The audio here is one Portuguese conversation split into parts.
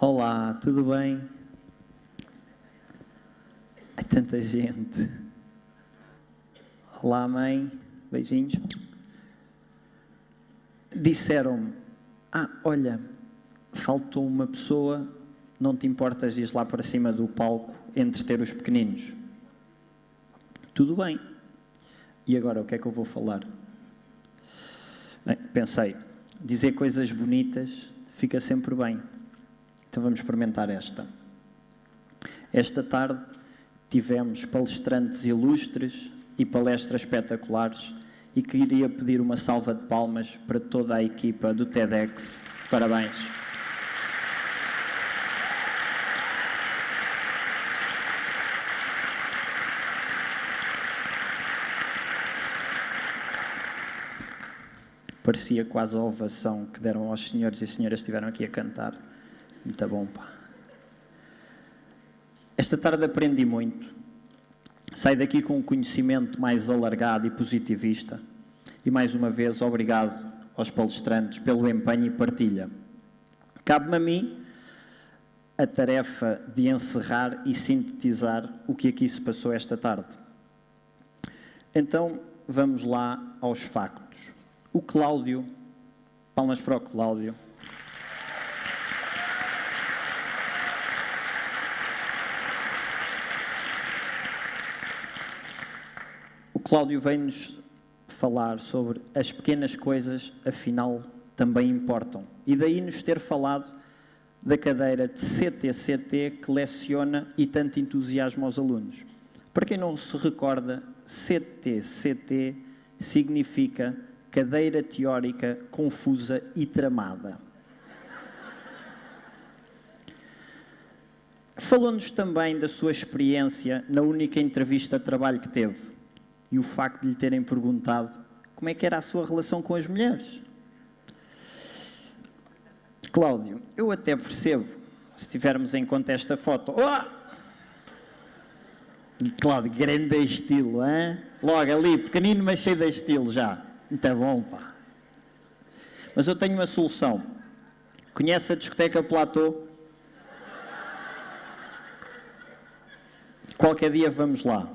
Olá, tudo bem? Há tanta gente. Olá, mãe. Beijinhos. Disseram-me, olha, faltou uma pessoa, não te importas de ir lá para cima do palco entreter os pequeninos? Tudo bem. E agora, o que é que eu vou falar? Bem, pensei, dizer coisas bonitas fica sempre bem. Então vamos experimentar esta. Esta tarde tivemos palestrantes ilustres e palestras espetaculares e queria pedir uma salva de palmas para toda a equipa do TEDx. Parabéns. Parecia quase a ovação que deram aos senhores e senhoras que estiveram aqui a cantar. Muito bom, pá. Esta tarde aprendi muito. Saio daqui com um conhecimento mais alargado e positivista. E mais uma vez, obrigado aos palestrantes pelo empenho e partilha. Cabe-me a mim a tarefa de encerrar e sintetizar o que aqui se passou esta tarde. Então, vamos lá aos factos. O Cláudio, palmas para o Cláudio. O Cláudio vem-nos falar sobre as pequenas coisas, afinal, também importam. E daí nos ter falado da cadeira de CTCT que leciona e tanto entusiasma aos alunos. Para quem não se recorda, CTCT significa cadeira teórica confusa e tramada. Falou-nos também da sua experiência na única entrevista de trabalho que teve. E o facto de lhe terem perguntado como é que era a sua relação com as mulheres. Cláudio, eu até percebo, se tivermos em conta esta foto. Cláudio, grande estilo, hein? Logo ali, pequenino, mas cheio de estilo já. Muito bom, pá. Mas eu tenho uma solução. Conhece a discoteca Platô? Qualquer dia vamos lá.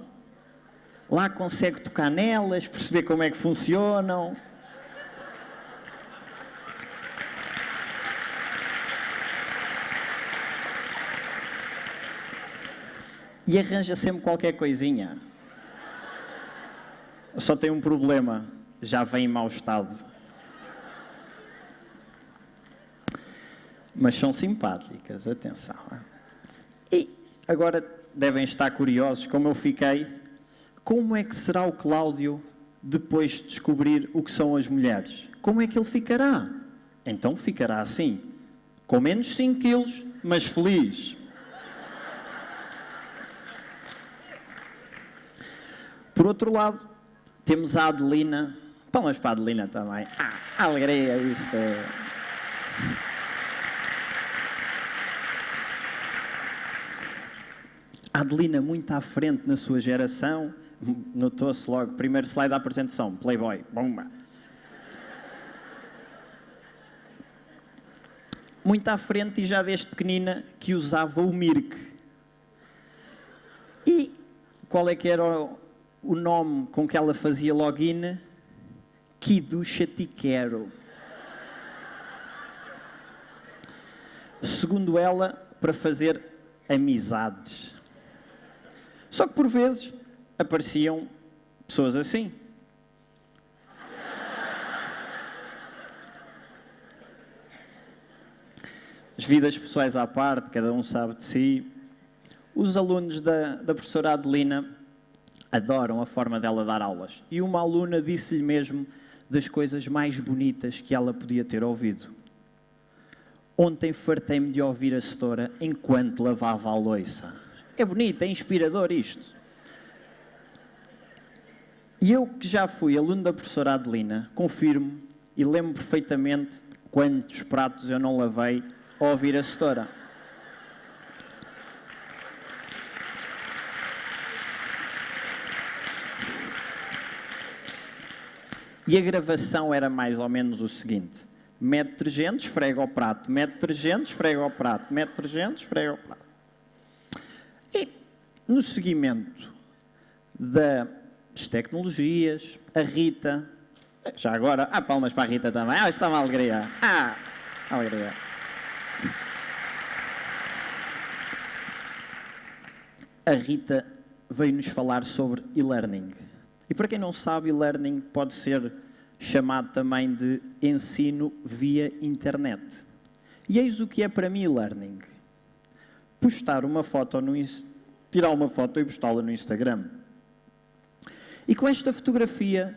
Lá consegue tocar nelas, perceber como é que funcionam. E arranja sempre qualquer coisinha. Só tem um problema, já vem em mau estado. Mas são simpáticas, atenção. E agora devem estar curiosos, como eu fiquei. Como é que será o Cláudio depois de descobrir o que são as mulheres? Como é que ele ficará? Então ficará assim, com menos 5 quilos, mas feliz. Por outro lado, temos a Adelina. Palmas para a Adelina também. Alegria isto. A Adelina muito à frente na sua geração. Notou-se logo, primeiro slide da apresentação, Playboy, bomba. Muito à frente e já desde pequenina que usava o Mirk. E qual é que era o nome com que ela fazia login? Kiducha Te Quero. Segundo ela, para fazer amizades. Só que por vezes apareciam pessoas assim. As vidas pessoais à parte, cada um sabe de si. Os alunos da professora Adelina adoram a forma dela dar aulas. E uma aluna disse-lhe mesmo das coisas mais bonitas que ela podia ter ouvido. Ontem fartei-me de ouvir a setora enquanto lavava a louça. É bonito, é inspirador isto. E eu, que já fui aluno da professora Adelina, confirmo e lembro perfeitamente de quantos pratos eu não lavei ao ouvir a setora. E a gravação era mais ou menos o seguinte. Mete detergente, esfrega o prato. Mete detergente, esfrega o prato. Mete detergente, esfrega o prato. E no seguimento das tecnologias, a Rita... Já agora, palmas para a Rita também. Isto está uma alegria. Alegria. A Rita veio-nos falar sobre e-learning. E para quem não sabe, e-learning pode ser chamado também de ensino via internet. E eis o que é para mim e-learning. Postar uma foto tirar uma foto e postá-la no Instagram. E com esta fotografia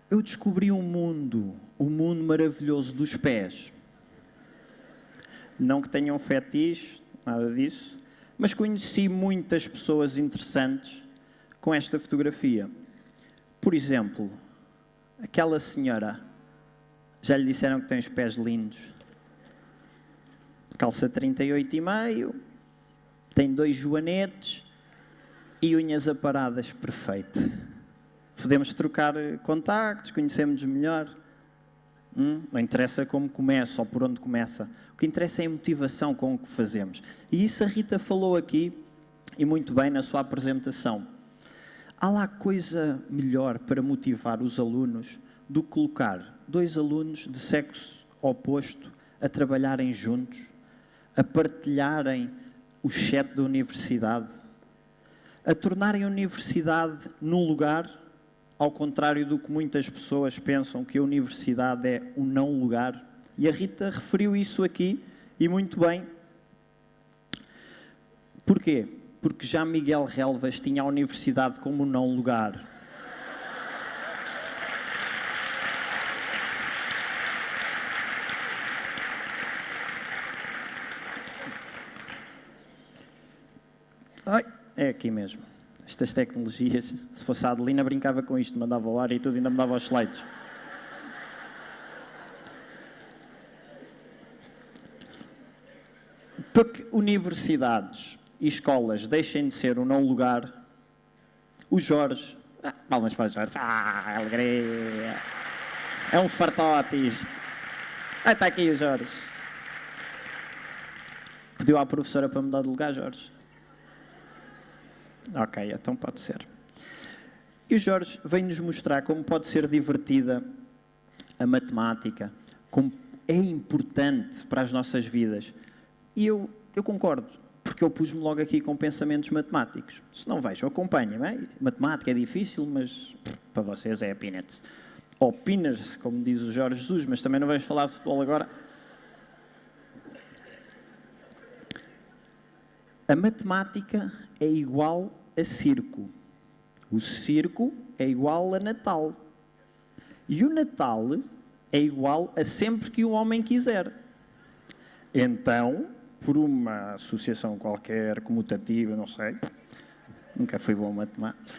eu descobri um mundo maravilhoso dos pés. Não que tenham fetiche, nada disso, mas conheci muitas pessoas interessantes com esta fotografia. Por exemplo, aquela senhora, já lhe disseram que tem os pés lindos. Calça 38,5, tem 2 joanetes e unhas aparadas, perfeito. Podemos trocar contactos, conhecemos melhor. Não interessa como começa ou por onde começa. O que interessa é a motivação com o que fazemos. E isso a Rita falou aqui, e muito bem, na sua apresentação. Há lá coisa melhor para motivar os alunos do que colocar 2 alunos de sexo oposto a trabalharem juntos, a partilharem o chat da universidade, a tornarem a universidade num lugar, ao contrário do que muitas pessoas pensam que a universidade é um não lugar. E a Rita referiu isso aqui, e muito bem. Porquê? Porque já Miguel Relvas tinha a universidade como um não lugar. É aqui mesmo. Estas tecnologias, se fosse a Adelina, brincava com isto, mandava o ar e tudo, ainda me dava os slides. Para que universidades e escolas deixem de ser um não lugar, o Jorge... palmas para o Jorge. Alegria! É um fartote isto. Está aqui o Jorge. Pediu à professora para mudar de lugar, Jorge? Ok, então pode ser. E o Jorge vem-nos mostrar como pode ser divertida a matemática, como é importante para as nossas vidas. E eu concordo, porque eu pus-me logo aqui com pensamentos matemáticos. Se não vejam, acompanhem-me. Matemática é difícil, mas para vocês é peanuts. Ou peanuts, como diz o Jorge Jesus, mas também não vamos falar de futebol agora. A matemática é igual a circo. O circo é igual a Natal. E o Natal é igual a sempre que o homem quiser. Então, por uma associação qualquer, comutativa, não sei, nunca fui bom a matemática,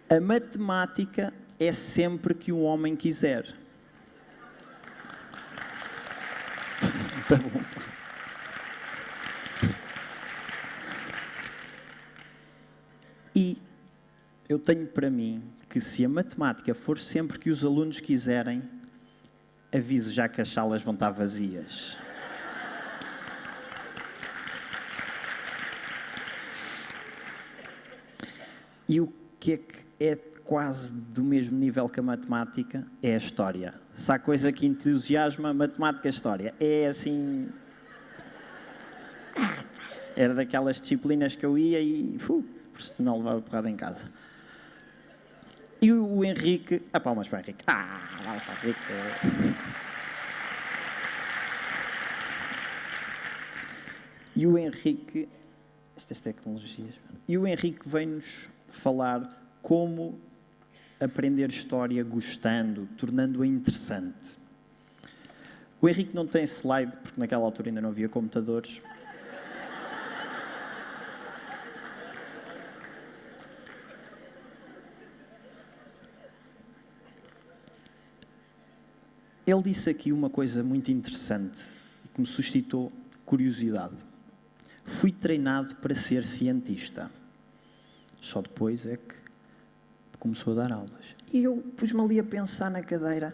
a matemática é sempre que o homem quiser. Tá bom. E eu tenho para mim que se a matemática for sempre que os alunos quiserem, aviso já que as salas vão estar vazias. E o que é quase do mesmo nível que a matemática? É a história. Se há coisa que entusiasma, matemática e história. É assim... Era daquelas disciplinas que eu ia e... por senão levava porrada em casa. E o Henrique... palmas para o Henrique. Palmas para o Henrique. E o Henrique... Estas tecnologias... E o Henrique vem-nos falar como aprender história gostando, tornando-a interessante. O Henrique não tem slide, porque naquela altura ainda não havia computadores. Ele disse aqui uma coisa muito interessante e que me suscitou curiosidade. Fui treinado para ser cientista. Só depois é que começou a dar aulas. E eu pus-me ali a pensar na cadeira,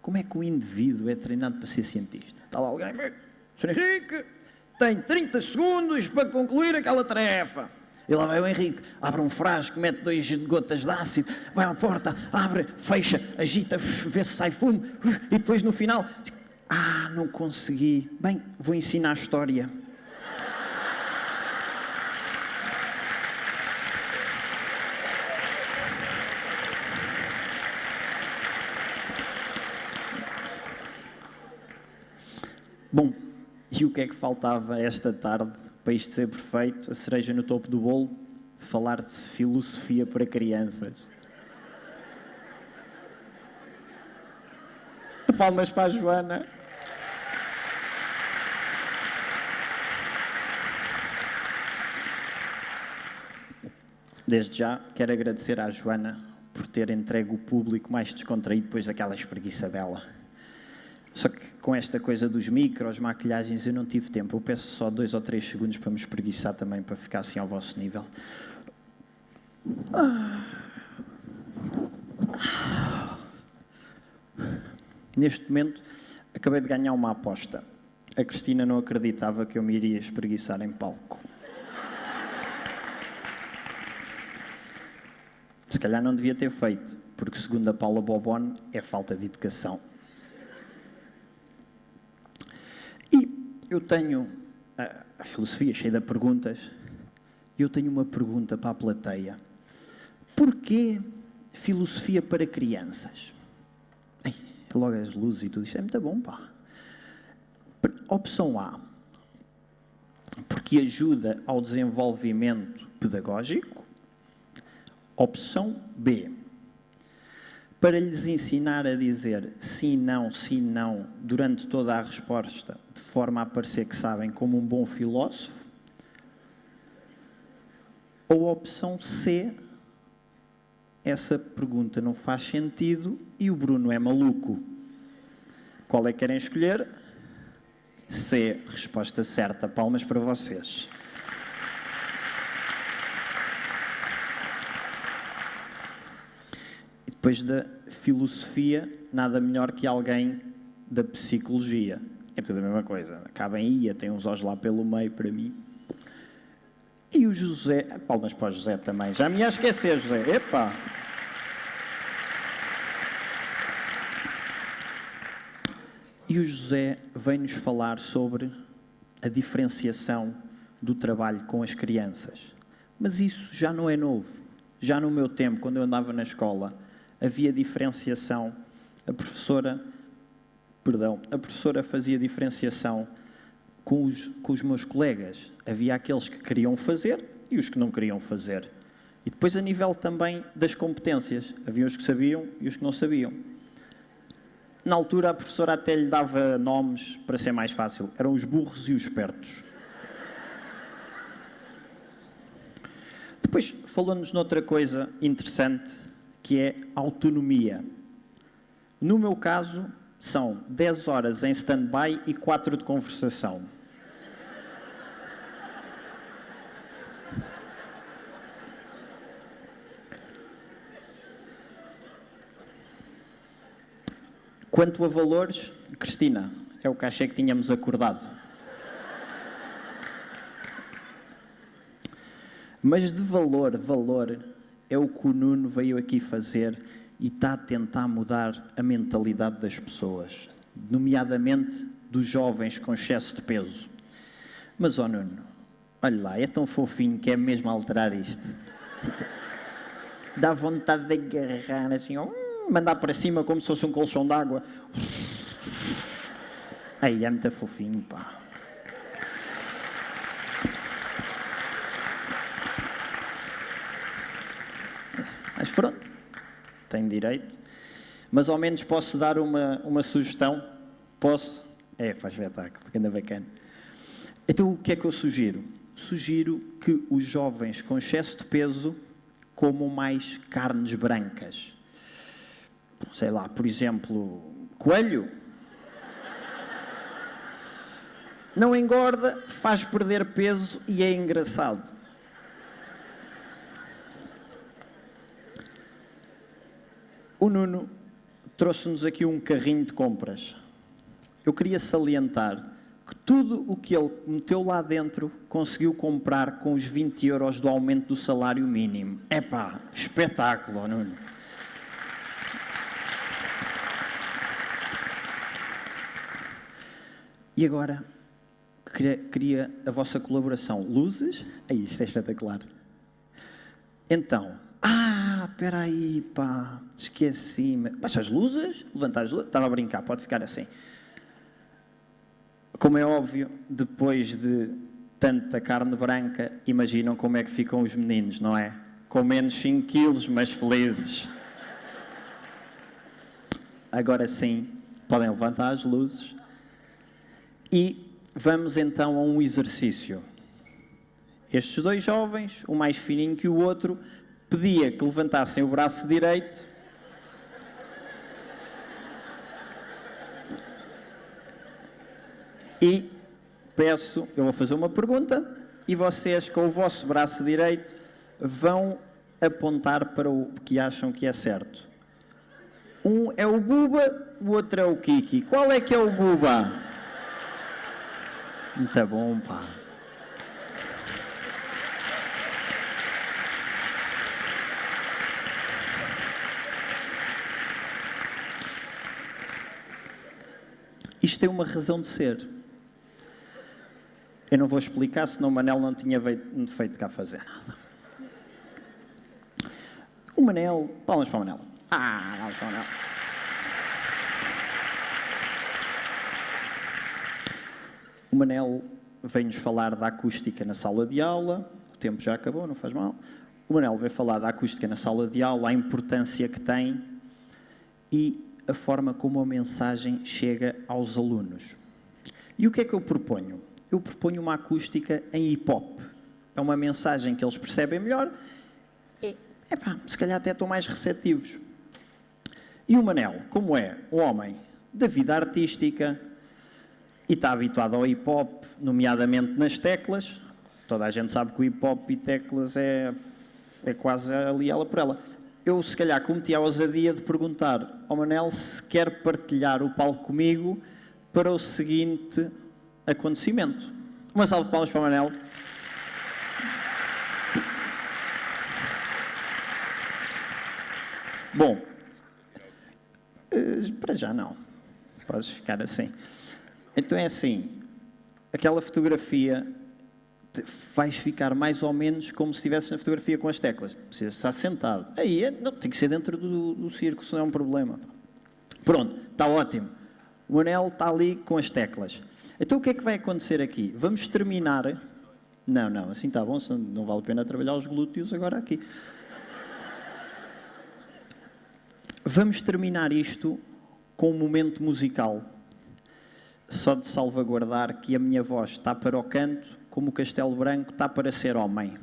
como é que o indivíduo é treinado para ser cientista? Está lá alguém, Sr. Henrique, tem 30 segundos para concluir aquela tarefa. E lá vai o Henrique, abre um frasco, mete 2 gotas de ácido, vai à porta, abre, fecha, agita, vê se sai fumo, e depois no final, não consegui. Bem, vou ensinar a história. Bom, e o que é que faltava esta tarde para isto ser perfeito? A cereja no topo do bolo? Falar de filosofia para crianças. Palmas para a Joana. Desde já, quero agradecer à Joana por ter entregue o público mais descontraído depois daquela espreguiça dela. Só que com esta coisa dos micros, maquilhagens, eu não tive tempo. Eu peço só 2 ou 3 segundos para me espreguiçar também, para ficar assim ao vosso nível. Neste momento, acabei de ganhar uma aposta. A Cristina não acreditava que eu me iria espreguiçar em palco. Se calhar não devia ter feito, porque segundo a Paula Bobone, é falta de educação. E eu tenho a filosofia cheia de perguntas, e eu tenho uma pergunta para a plateia. Porquê filosofia para crianças? Logo as luzes e tudo isto é muito bom, pá. Opção A, porque ajuda ao desenvolvimento pedagógico. Opção B, para lhes ensinar a dizer sim, não, durante toda a resposta, de forma a parecer que sabem, como um bom filósofo. Ou opção C, essa pergunta não faz sentido e o Bruno é maluco. Qual é que querem escolher? C, resposta certa. Palmas para vocês. E depois da filosofia, nada melhor que alguém da psicologia. É tudo a mesma coisa. Acabem aí, tem uns olhos lá pelo meio para mim. E o José... Palmas para o José também. Já me ia esquecer, José. Epá! E o José vem-nos falar sobre a diferenciação do trabalho com as crianças. Mas isso já não é novo. Já no meu tempo, quando eu andava na escola, havia diferenciação. A professora fazia diferenciação com os meus colegas. Havia aqueles que queriam fazer e os que não queriam fazer. E depois a nível também das competências. Havia os que sabiam e os que não sabiam. Na altura, a professora até lhe dava nomes para ser mais fácil. Eram os burros e os espertos. Depois, falou-nos noutra coisa interessante, que é autonomia. No meu caso, são 10 horas em stand-by e 4 de conversação. Quanto a valores, Cristina, é o cachê que tínhamos acordado. Mas de valor, é o que o Nuno veio aqui fazer e está a tentar mudar a mentalidade das pessoas, nomeadamente dos jovens com excesso de peso. Mas, ó Nuno, olha lá, é tão fofinho que é mesmo alterar isto. Dá vontade de agarrar assim, mandar para cima como se fosse um colchão d'água. Aí é muito fofinho, pá. Mas pronto, tenho direito. Mas ao menos posso dar uma sugestão? Posso? Faz espetáculo, que anda bacana. Então o que é que eu sugiro? Sugiro que os jovens com excesso de peso comam mais carnes brancas. Sei lá, por exemplo, coelho. Não engorda, faz perder peso e é engraçado. O Nuno trouxe-nos aqui um carrinho de compras. Eu queria salientar que tudo o que ele meteu lá dentro conseguiu comprar com os 20 euros do aumento do salário mínimo. Epá, espetáculo, Nuno. E agora, queria a vossa colaboração. Luzes? Aí, isto é espetacular. Então, espera aí, pá, esqueci-me. Baixa as luzes, levanta as luzes. Estava a brincar, pode ficar assim. Como é óbvio, depois de tanta carne branca, imaginam como é que ficam os meninos, não é? Com menos 5 quilos, mas felizes. Agora sim, podem levantar as luzes. E vamos então a um exercício. Estes dois jovens, um mais fininho que o outro, pedia que levantassem o braço direito e eu vou fazer uma pergunta e vocês, com o vosso braço direito, vão apontar para o que acham que é certo. Um é o Buba, o outro é o Kiki. Qual é que é o Buba? Muito bom, pá. Isto tem uma razão de ser. Eu não vou explicar, senão o Manel não tinha feito cá fazer nada. O Manel... Palmas para o Manel. Palmas para o Manel. O Manel vem-nos falar da acústica na sala de aula. O tempo já acabou, não faz mal. O Manel veio falar da acústica na sala de aula, a importância que tem e a forma como a mensagem chega aos alunos. E o que é que eu proponho? Eu proponho uma acústica em hip-hop. É uma mensagem que eles percebem melhor e, se calhar até estão mais receptivos. E o Manel, como é um homem da vida artística e está habituado ao hip-hop, nomeadamente nas teclas, toda a gente sabe que o hip-hop e teclas é quase ali ela por ela. Eu, se calhar, cometi a ousadia de perguntar ao Manel se quer partilhar o palco comigo para o seguinte acontecimento. Uma salva de palmas para o Manel. Bom, para já não. Podes ficar assim. Então é assim, aquela fotografia vais ficar mais ou menos como se estivesse na fotografia com as teclas. Precisa estar sentado. Aí não, tem que ser dentro do circo, senão é um problema. Pronto, está ótimo. O Manel está ali com as teclas. Então o que é que vai acontecer aqui? Vamos terminar... Não, assim está bom, senão não vale a pena trabalhar os glúteos agora aqui. Vamos terminar isto com um momento musical. Só de salvaguardar que a minha voz está para o canto, como o Castelo Branco está para ser homem.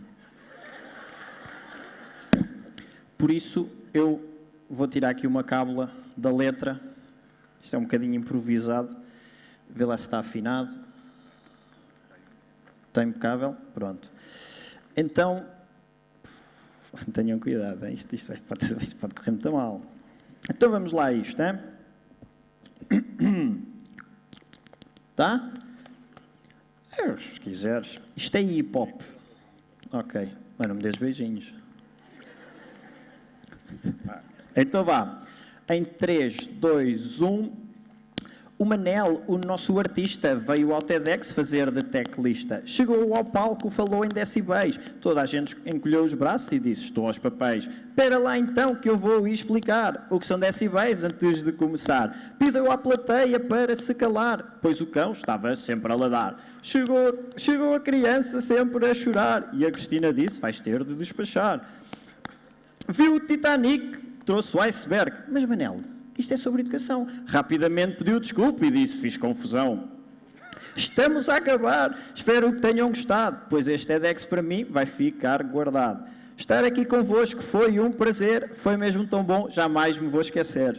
Por isso, eu vou tirar aqui uma cábula da letra. Isto é um bocadinho improvisado. Vê lá se está afinado. Está impecável? Pronto. Então, tenham cuidado, hein? Isto pode correr muito mal. Então vamos lá a isto, hein? Tá? Se quiseres. Isto é hip-hop. Ok. Mas não me des beijinhos. Então vá. Em 3, 2, 1... O Manel, o nosso artista, veio ao TEDx fazer de teclista. Chegou ao palco, falou em decibéis. Toda a gente encolheu os braços e disse, estou aos papéis. Espera lá então que eu vou explicar o que são decibéis antes de começar. Pediu à plateia para se calar, pois o cão estava sempre a ladrar. Chegou a criança sempre a chorar e a Cristina disse, vais ter de despachar. Viu o Titanic, trouxe o iceberg. Mas Manel... Isto é sobre educação. Rapidamente pediu desculpa e disse, fiz confusão. Estamos a acabar. Espero que tenham gostado, pois este TEDx para mim vai ficar guardado. Estar aqui convosco foi um prazer. Foi mesmo tão bom, jamais me vou esquecer.